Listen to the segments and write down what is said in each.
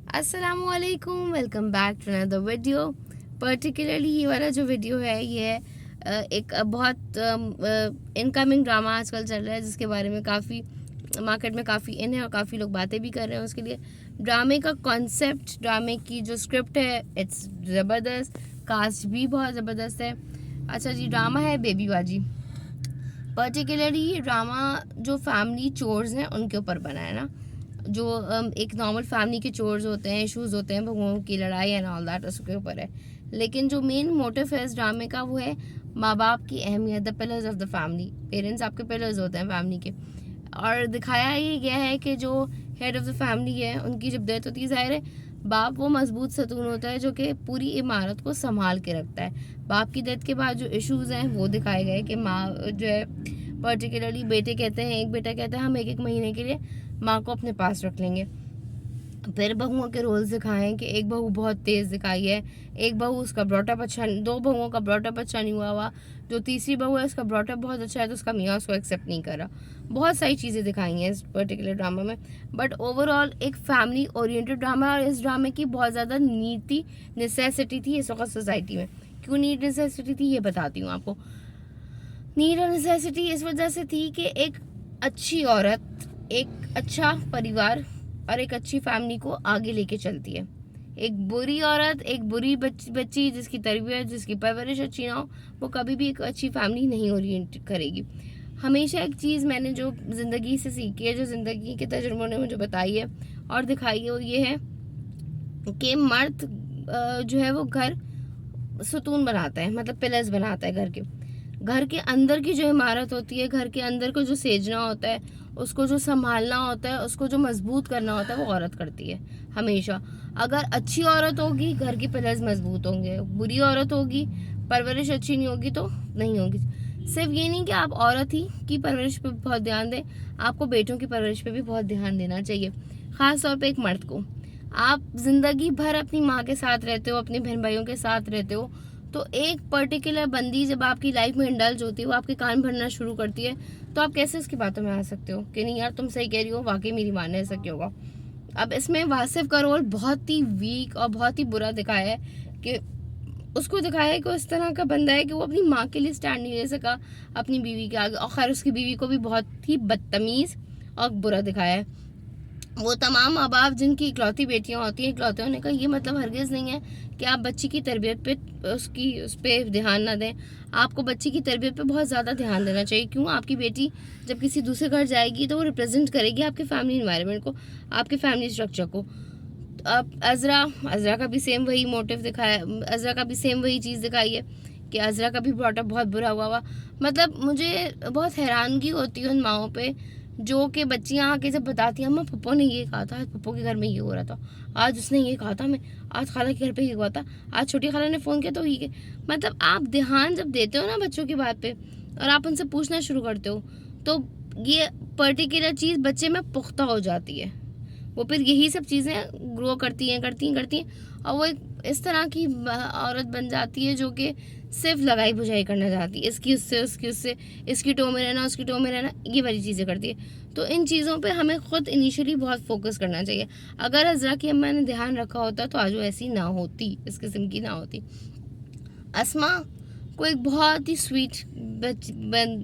अस्सलामुअलैकुम, welcome back to another video. Particularly ये वाला जो वीडियो है ये है एक बहुत इनकमिंग ड्रामा आजकल चल रहा है जिसके बारे में काफ़ी मार्केट में काफ़ी इन है और काफ़ी लोग बातें भी कर रहे हैं उसके लिए। ड्रामे का कॉन्सेप्ट, ड्रामे की जो स्क्रिप्ट है इट्स ज़बरदस्त, कास्ट भी बहुत ज़बरदस्त है। अच्छा जी, ड्रामा है बेबी बाजी। पर्टिकुलरली ये ड्रामा जो फैमिली चोर्स हैं उनके ऊपर बना है ना, जो एक नॉर्मल फैमिली के चोर्स होते हैं, इश्यूज होते हैं, भगवान की लड़ाई एंड ऑल दैट, उसके ऊपर है। लेकिन जो मेन मोटिव है इस ड्रामे का वो है माँ बाप की अहमियत, the pillars of the family. Parents आपके पिलर्स होते हैं फैमिली के। और दिखाया ये गया है कि जो हेड ऑफ द फैमिली है उनकी जब डेथ होती है, जाहिर है बाप वो मजबूत सतून होता है जो कि पूरी इमारत को संभाल के रखता है। बाप की डेथ के बाद जो इश्यूज हैं वो दिखाए गए कि माँ जो है, पर्टिकुलरली बेटे कहते हैं, एक बेटा कहता है हम एक महीने के लिए माँ को अपने पास रख लेंगे। फिर बहुओं के रोल्स दिखाएं कि एक बहू बहुत तेज़ दिखाई है, एक बहू उसका ब्रॉटअप अच्छा, दो बहुओं का ब्रॉटअप अच्छा नहीं हुआ, जो तीसरी बहू है उसका ब्रॉटअप बहुत अच्छा है तो उसका मियाँ उसको एक्सेप्ट नहीं कर रहा। बहुत सारी चीज़ें दिखाई हैं इस पर्टिकुलर ड्रामा में, बट ओवरऑल एक फैमिली ओरिएंटेड ड्रामा है। और इस ड्रामे की बहुत ज़्यादा नीड थी, नेसेसिटी थी इस वक्त सोसाइटी में। क्यों नीड नेसेसिटी थी ये बताती हूँ आपको। नीड और नेसेसिटी इस वजह से थी कि एक अच्छी औरत, एक अच्छा परिवार और एक अच्छी फैमिली को आगे लेके चलती है। एक बुरी औरत, एक बुरी बच्ची जिसकी तरबियत, जिसकी परवरिश अच्छी ना हो, वो कभी भी एक अच्छी फैमिली नहीं ओरिएंट करेगी। हमेशा एक चीज़ मैंने जो ज़िंदगी से सीखी है, जो ज़िंदगी के तजुर्बों ने मुझे बताई है और दिखाई है, वो ये है कि मर्द जो है वो घर सुतून बनाता है, मतलब पिलर्स बनाता है घर के अंदर की जो इमारत होती है, घर के अंदर को जो सेजना होता है, उसको जो संभालना होता है, उसको जो मजबूत करना होता है, वो औरत करती है हमेशा। अगर अच्छी औरत होगी घर की पिलर्स मजबूत होंगे, बुरी औरत होगी, परवरिश अच्छी नहीं होगी तो नहीं होगी। सिर्फ ये नहीं कि आप औरत ही की परवरिश पे बहुत ध्यान दें, आपको बेटों की परवरिश पे भी बहुत ध्यान देना चाहिए। ख़ास तौर पे एक मर्द को, आप जिंदगी भर अपनी माँ के साथ रहते हो, अपने बहन भाइयों के साथ रहते हो, तो एक पर्टिकुलर बंदी जब आपकी लाइफ में इंडल्ज होती है, वो आपके कान भरना शुरू करती है, तो आप कैसे उसकी बातों में आ सकते हो कि नहीं यार तुम सही कह रही हो, वाकई मेरी माँ ने ऐसा किया होगा। अब इसमें वासिफ का रोल बहुत ही वीक और बहुत ही बुरा दिखाया है कि उसको दिखाया है कि इस तरह का बंदा है कि वो अपनी माँ के लिए स्टैंड नहीं ले सका अपनी बीवी के आगे, और खैर उसकी बीवी को भी बहुत ही बदतमीज और बुरा दिखाया है। वो तमाम माँ बाप जिनकी इकलौती बेटियां होती हैं, इकलौते होने का ये मतलब हरगिज़ नहीं है कि आप बच्ची की तरबियत पे उस पर ध्यान ना दें। आपको बच्ची की तरबियत पे बहुत ज़्यादा ध्यान देना चाहिए। क्यों? आपकी बेटी जब किसी दूसरे घर जाएगी तो वो रिप्रेजेंट करेगी आपके फैमिली इन्वायरमेंट को, आपके फैमिली स्ट्रक्चर को। अब अज़रा का भी सेम वही मोटिव दिखाया, अज़रा का भी सेम वही चीज़ दिखाई है कि अज़रा का भी ब्रॉटअप बहुत बुरा हुआ। मतलब मुझे बहुत हैरानगी होती है उन माओं पे जो कि बच्चियाँ आके जब बताती हैं, अम्मा पप्पो ने ये कहा था, आज पप्पो के घर में ये हो रहा था, आज उसने ये कहा था, मैं आज खाला के घर पे ये हुआ था, आज छोटी खाला ने फ़ोन किया तो ये। मतलब आप ध्यान जब देते हो ना बच्चों की बात पे और आप उनसे पूछना शुरू करते हो, तो ये पर्टिकुलर चीज़ बच्चे में पुख्ता हो जाती है। वो फिर यही सब चीज़ें ग्रो करती हैं और वो एक इस तरह की औरत बन जाती है जो कि सिर्फ लगाई बुझाई करना चाहती है, इसकी उससे, इसकी टो में रहना, उसकी टो में रहना, ये वाली चीज़ें करती है। तो इन चीज़ों पे हमें खुद इनिशियली बहुत फोकस करना चाहिए। अगर अज़रा की अम्मा ने ध्यान रखा होता तो आज वो ऐसी ना होती, इस किस्म की ना होती। अस्मा को एक बहुत ही स्वीट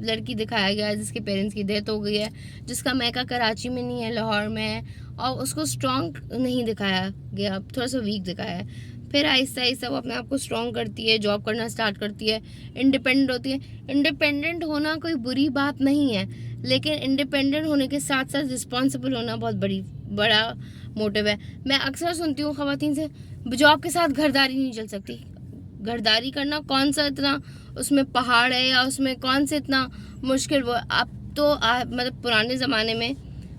लड़की दिखाया गया है जिसके पेरेंट्स की डेथ हो गई है, जिसका मैका कराची में नहीं है, लाहौर में है, और उसको स्ट्रॉन्ग नहीं दिखाया गया, थोड़ा सा वीक दिखाया है। फिर आहिस्ता आहिस्ता वो अपने आप को स्ट्रॉन्ग करती है, जॉब करना स्टार्ट करती है, इंडिपेंडेंट होती है। इंडिपेंडेंट होना कोई बुरी बात नहीं है, लेकिन इंडिपेंडेंट होने के साथ साथ रिस्पॉन्सिबल होना बहुत बड़ा मोटिव है। मैं अक्सर सुनती हूँ खवातीन से, जॉब के साथ घरदारी नहीं चल सकती। घरदारी करना कौन सा इतना उसमें पहाड़ है या उसमें कौन से इतना मुश्किल वो। अब तो मतलब पुराने ज़माने में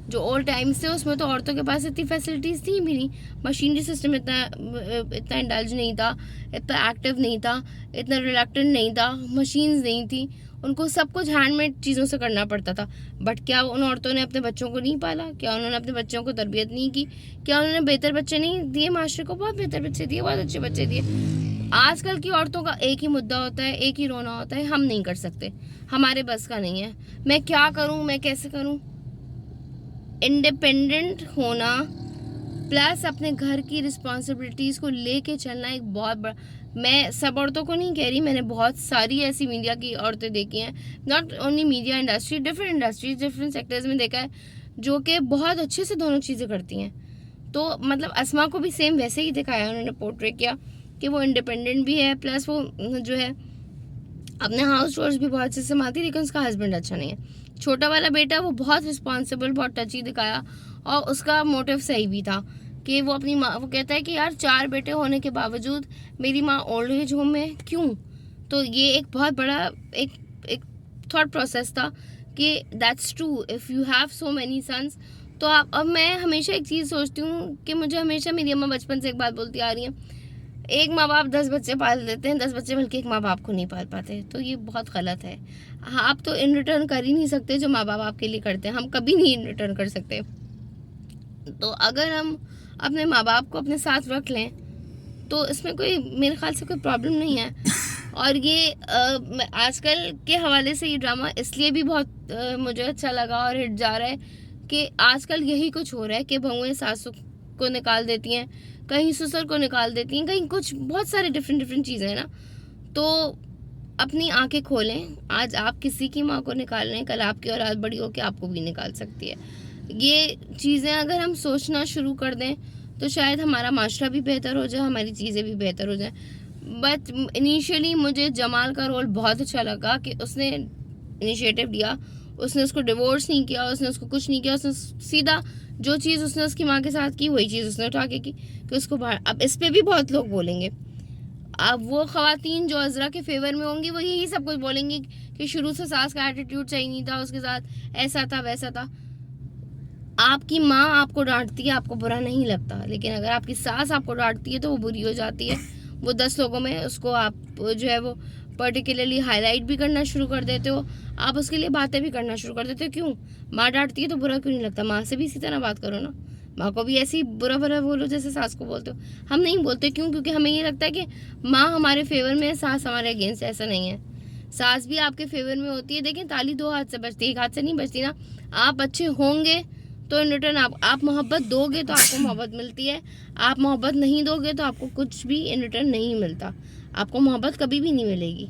जो ओल्ड टाइम्स थे उसमें तो औरतों के पास इतनी फैसिलिटीज़ थी भी नहीं, मशीनरी सिस्टम इतना इंडल्ज नहीं था, इतना एक्टिव नहीं था, इतना रिलक्टेंट नहीं था, मशीन्स नहीं थी, उनको सब कुछ हैंडमेड चीज़ों से करना पड़ता था। बट क्या उन औरतों ने अपने बच्चों को नहीं पाला? क्या उन्होंने अपने बच्चों को तरबियत नहीं की? क्या उन्होंने बेहतर बच्चे नहीं दिए? माशरे को बहुत बेहतर बच्चे दिए, बहुत अच्छे बच्चे दिए। आजकल की औरतों का एक ही मुद्दा होता है, एक ही रोना होता है, हम नहीं कर सकते, हमारे बस का नहीं है, मैं क्या करूं, मैं कैसे करूं। इंडिपेंडेंट होना प्लस अपने घर की रिस्पॉन्सिबिलिटीज़ को लेके चलना एक बहुत बड़ा, मैं सब औरतों को नहीं कह रही, मैंने बहुत सारी ऐसी मीडिया की औरतें देखी हैं, not only media industry, different industries, different sectors में देखा है, जो कि बहुत अच्छे से दोनों चीज़ें करती हैं। तो मतलब अस्मा को भी सेम वैसे ही दिखाया उन्होंने, पोर्ट्रे किया कि वो इंडिपेंडेंट भी है, प्लस वो जो है अपने हाउस चोर्स भी बहुत अच्छे से संभालती, लेकिन उसका हस्बैंड अच्छा नहीं है। छोटा वाला बेटा वो बहुत रिस्पॉन्सिबल, बहुत टची दिखाया, और उसका मोटिव सही भी था कि वो अपनी माँ, वो कहता है कि यार 4 बेटे होने के बावजूद मेरी माँ ओल्ड एज होम में क्यों। तो ये एक बहुत बड़ा एक थॉट प्रोसेस था कि that's true, if you have so many sons. तो आप, अब मैं हमेशा एक चीज़ सोचती हूँ कि मुझे हमेशा मेरी अम्मा बचपन से एक बात बोलती आ रही है, एक माँ बाप 10 बच्चे पाल देते हैं, 10 बच्चे बल्कि एक माँ बाप को नहीं पाल पाते, तो ये बहुत गलत है। हाँ, आप तो इन रिटर्न कर ही नहीं सकते जो माँ बाप आपके लिए करते हैं, हम कभी नहीं इन रिटर्न कर सकते। तो अगर हम अपने माँ बाप को अपने साथ रख लें तो इसमें कोई, मेरे ख्याल से कोई प्रॉब्लम नहीं है। और ये आजकल के हवाले से ये ड्रामा इसलिए भी बहुत मुझे अच्छा लगा और हिट जा रहा है कि आजकल यही कुछ हो रहा है कि बहुएं सासू को निकाल देती हैं, कहीं ससुर को निकाल देती हैं, कहीं कुछ, बहुत सारी डिफरेंट चीज़ें हैं ना। तो अपनी आंखें खोलें, आज आप किसी की माँ को निकाल लें, कल आपकी औलाद बड़ी होकर आपको भी निकाल सकती है। ये चीज़ें अगर हम सोचना शुरू कर दें तो शायद हमारा माशरा भी बेहतर हो जाए, हमारी चीज़ें भी बेहतर हो जाए। बट इनिशियली मुझे जमाल का रोल बहुत अच्छा लगा कि उसने इनिशिएटिव लिया, उसने उसको डिवोर्स नहीं किया, उसने उसको कुछ नहीं किया, उसने सीधा जो चीज़ उसने उसकी माँ के साथ की वही चीज़ उसने उठा के की कि उसको बाहर। अब इस पर भी बहुत लोग बोलेंगे, अब वो ख़वातीन जो अज़रा के फेवर में होंगी वो यही सब कुछ बोलेंगी कि शुरू से सास का एटीट्यूड सही नहीं था, उसके साथ ऐसा था वैसा था। आपकी माँ आपको डांटती है, आपको बुरा नहीं लगता, लेकिन अगर आपकी सास आपको डांटती है तो वो बुरी हो जाती है। वो 10 लोगों में उसको आप जो है वो पर्टिकुलरली हाईलाइट भी करना शुरू कर देते हो, आप उसके लिए बातें भी करना शुरू कर देते हो। क्यों? माँ डांटती है तो बुरा क्यों नहीं लगता? माँ से भी इसी तरह बात करो ना, माँ को भी ऐसे ही बुरा बुरा बोलो जैसे सास को बोलते हो। हम नहीं बोलते, क्यों? क्योंकि हमें ये लगता है कि माँ हमारे फेवर में है, सास हमारे अगेंस्ट। ऐसा नहीं है, सास भी आपके फेवर में होती है। देखें, ताली 2 हाथ से बजती है, 1 हाथ से नहीं बजती ना। आप अच्छे होंगे तो इन रिटर्न आप मोहब्बत दोगे तो आपको मोहब्बत मिलती है, आप मोहब्बत नहीं दोगे तो आपको कुछ भी इन रिटर्न नहीं मिलता, आपको मोहब्बत कभी भी नहीं मिलेगी।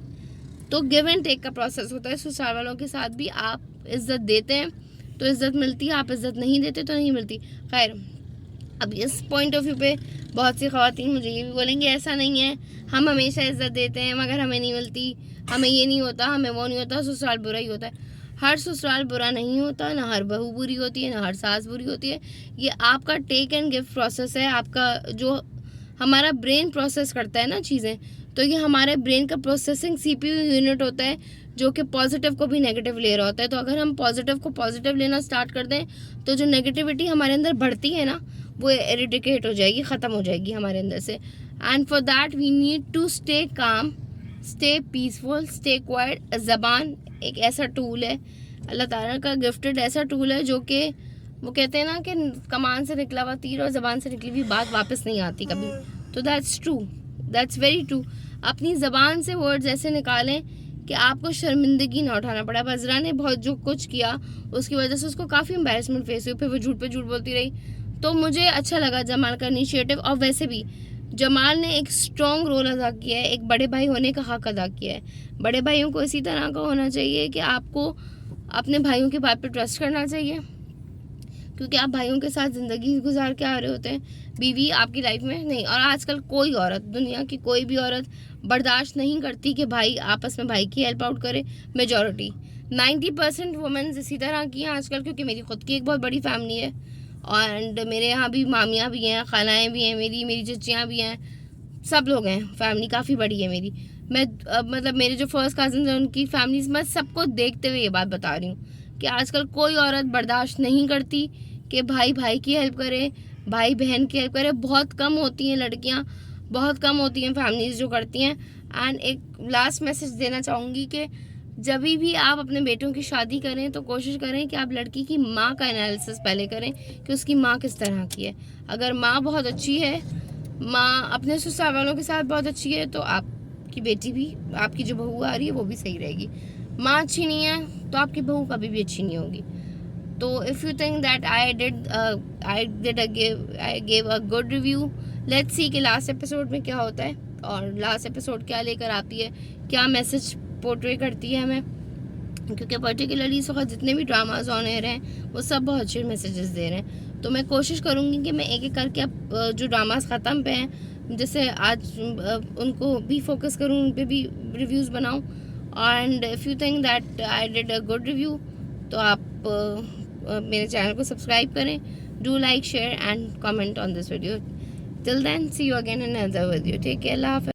तो गिव एंड टेक का प्रोसेस होता है। ससुराल वालों के साथ भी आप इज़्ज़त देते हैं तो इज़्ज़त मिलती है, आप इज़्ज़त नहीं देते तो नहीं मिलती। खैर, अब इस पॉइंट ऑफ व्यू पे बहुत सी ख़वातीन मुझे ये भी बोलेंगे ऐसा नहीं है, हम हमेशा इज़्ज़त देते हैं मगर हमें नहीं मिलती, हमें ये नहीं होता, हमें वो नहीं होता, ससुराल बुरा ही होता है। हर ससुराल बुरा नहीं होता, ना हर बहू बुरी होती है, ना हर सास बुरी होती है। ये आपका टेक एंड गिव प्रोसेस है, आपका जो हमारा ब्रेन प्रोसेस करता है ना चीज़ें, तो ये हमारे ब्रेन का प्रोसेसिंग सीपीयू यूनिट होता है जो कि पॉजिटिव को भी नेगेटिव ले रहा होता है। तो अगर हम पॉजिटिव को पॉजिटिव लेना स्टार्ट कर दें तो जो नेगेटिविटी हमारे अंदर बढ़ती है ना वो एरिडिकेट हो जाएगी, ख़त्म हो जाएगी हमारे अंदर से। And for that we need to stay calm, stay peaceful, stay quiet. ज़बान एक ऐसा टूल है, अल्लाह ताला का गिफ्टेड ऐसा टूल है जो कि वो कहते हैं ना कि कमान से निकला हुआ तीर और ज़बान से निकली हुई बात वापस नहीं आती कभी। तो that's true, that's very true. अपनी ज़बान से वर्ड्स ऐसे निकालें कि आपको शर्मिंदगी ना उठाना पड़ा। अब अज़रा ने बहुत जो कुछ किया उसकी वजह से उसको काफ़ी एम्बेरसमेंट फेस हुई, फिर वो झूठ पे झूठ बोलती रही। तो मुझे अच्छा लगा जमाल का इनिशिएटिव। और वैसे भी जमाल ने एक स्ट्रॉन्ग रोल अदा किया है, एक बड़े भाई होने का हक अदा किया है। बड़े भाइयों को इसी तरह का होना चाहिए कि आपको अपने भाइयों की बात पे ट्रस्ट करना चाहिए, क्योंकि आप भाइयों के साथ ज़िंदगी गुजार के आ रहे होते हैं। बीवी आपकी लाइफ में नहीं, और आजकल कोई औरत, दुनिया की कोई भी औरत बर्दाश्त नहीं करती कि भाई आपस में भाई की हेल्प आउट करे। मेजॉरिटी 90% वुमेन्स इसी तरह की हैं आजकल, क्योंकि मेरी खुद की एक बहुत बड़ी फैमिली है एंड मेरे यहाँ भी मामियाँ भी हैं, खालाएँ भी हैं, मेरी चचियाँ भी हैं, सब लोग हैं, फैमिली काफ़ी बड़ी है मेरी। मैं मतलब मेरे जो फर्स्ट कज़न हैं उनकी फैमिलीज, मैं सबको देखते हुए ये बात बता रही हूँ कि आजकल कोई औरत बर्दाश्त नहीं करती कि भाई भाई की हेल्प करे, भाई बहन की हेल्प करे। बहुत कम होती हैं लड़कियाँ, बहुत कम होती हैं फैमिलीज़ जो करती हैं। एंड एक लास्ट मैसेज देना चाहूँगी कि जब भी आप अपने बेटों की शादी करें तो कोशिश करें कि आप लड़की की माँ का एनालिसिस पहले करें कि उसकी माँ किस तरह की है। अगर माँ बहुत अच्छी है, माँ अपने ससुराल वालों के साथ बहुत अच्छी है, तो आपकी बेटी भी, आपकी जो बहू आ रही है वो भी सही रहेगी। माँ अच्छी नहीं है तो आपकी बहू कभी भी अच्छी नहीं होगी। तो if you think that I gave a good review, let's see कि लास्ट एपिसोड में क्या होता है और लास्ट एपिसोड क्या लेकर आती है, क्या मैसेज पोर्ट्रे करती है हमें। क्योंकि पर्टिकुलरली इस वक्त जितने भी ड्रामाज ऑन एयर हैं वो सब बहुत अच्छे मैसेजेस दे रहे हैं। तो मैं कोशिश करूँगी कि मैं एक एक करके अब जो ड्रामाज ख़त्म पे हैं, जैसे आज उनको भी फोकस करूँ, उन पर भी रिव्यूज़ बनाऊँ। And if you think that I did a good review तो आप मेरे चैनल को सब्सक्राइब करें, do like, share and comment on this video. Till then see you again in another video. Take care, अल्लाह हाफ़िज़।